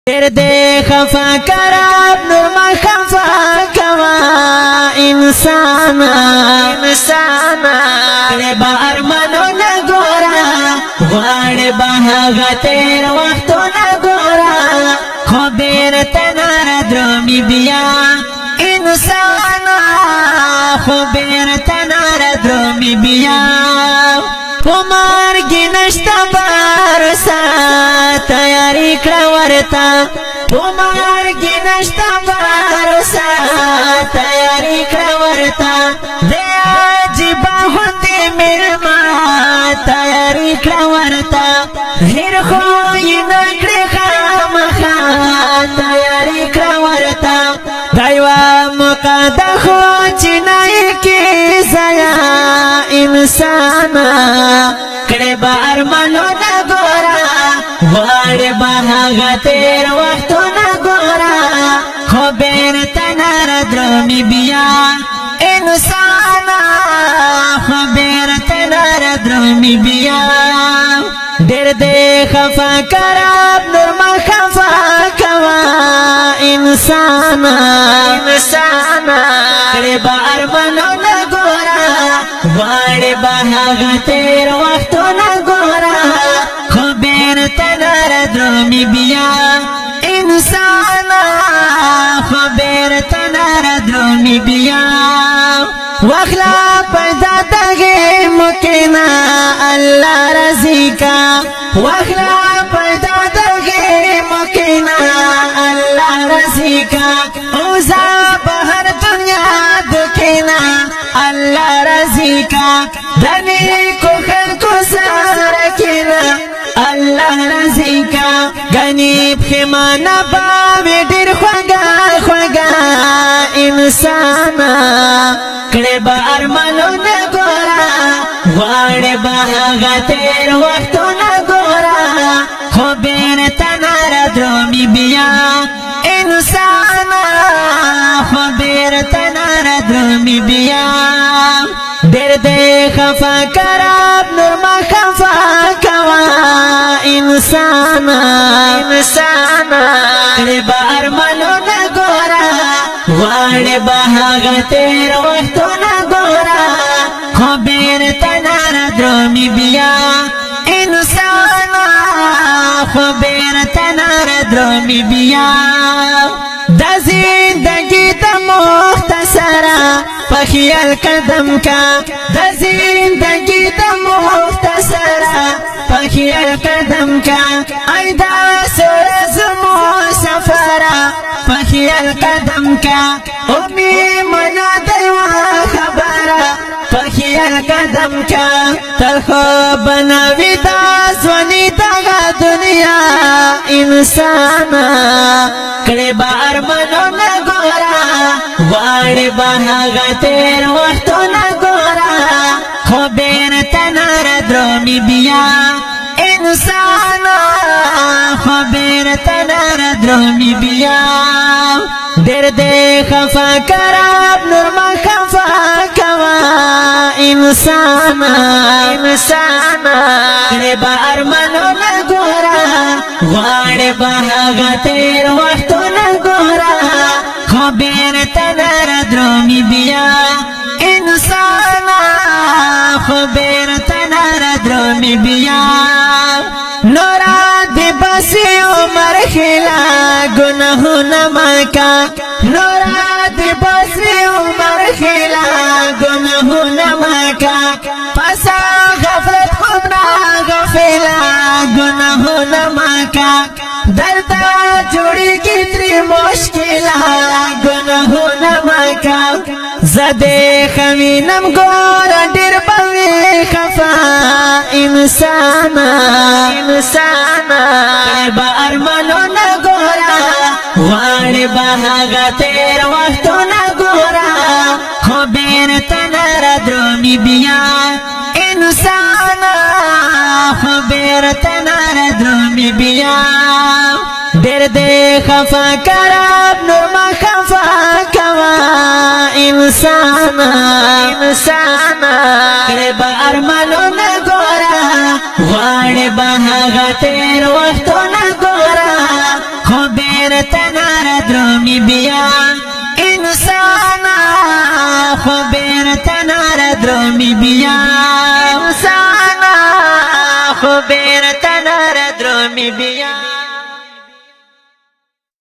ډېر دې خفا کراب نور ما خفا کوا انسانا کړې به ارمانونه ګوره غواړې به هغه تېر وختونه ګوره خو بېرته نه رادرومي بیا انسانا خو بېرته نه رادرومي بیا په مرګ نشته بارسا تیاری کړه ورته په مرګ نشته بارسا تیاری کړه ورته د عجیبه غوندې مېلمه تیاری کړه ورته هېر خو یې نه کړې خامخا تیاری کړه ورته دا یوه موقع ده خو چې نه یې کیږي انسانا کړې به ارمانونه ګوره غواړې به هغه تېر وختونه ګوره خو بېرته نه رادرومي بیا انسانا خو بېرته نه رادرومي بیا ډېر دې خفا کراب نور ما خفا کوا انسانا کړې به ارمانونه ګوره غواړې به هغه تېر وختونه ګوره خو بېرته نه رادرومي بیا انسانا خو بېرته نه رادرومي بیا واخله پیدا دغې مکینه الله رضی کا واخله پیدا دغې مکینه الله رضی کا اوزا بهر دنیا دکینا الله رضی کا دنی کو خلقو سره کینا الله رضی کا غنی پخمانه باوی ډېر خوږه انسانا کړې به ارمانونه ګوره غواړې به هغه تېر وختونه ګوره خو بېرته نه رادرومي بیا انسانا خو بېرته نه رادرومي بیا ډېر دې خفا کراب نور ما خفا کوا انسانا کړې به ارمانونه ګوره غواړې به هغه تېر وختونه ګوره خو بېرته نه رادرومي بیا انسانا خو بېرته نه رادرومي بیا د زندګي د مختصره په خیال قدم کا د زندګي د مختصره په خیال قدم کا ای دا سره زمو سفره په خیال قدم کا او می منا دیوا خبره په خیال قدم کا تر خو بنوي دا ځواني دغه دنیا انسانا کړې به ارمانونه ګوره غواړې به هغه تېر وختونه ګوره خو بېرته نه رادرومي بیا انسانا خو بېرته نه رادرومي بیا ډېر دې خفا کراب نور ما خفا کوا انسانا کړې به ارمانونه ګوره غواړې به هغه تېر وختونه ګوره خو بېرته نه رادرومي بیا انسانا خو بېرته نه رادرومي بیا نورا دې بسې عمر خلا ګناهونه مکا نورا دې بسې عمر خلا ګناهونه مکا پسا غفلت خود نه غفلا ګناهونه مکا دلته جوړېږي ترې مشکله ګناهونه مکا زده خوینم ګوره ډېر به وې خفا انسانا کړې به ارمانونه ګوره غواړې به هغه تېر وختونه ګوره خو بېرته نه رادرومي بیا انسانا خو بېرته نه رادرومي بیا ډېر دې خفا کراب نور ما خفا کوا انسانا کړې به ارمانونه ګوره غواړې به هغه تېر وختونه ګوره خو درومي بیا وسانا خو بیرته نار درومي بیا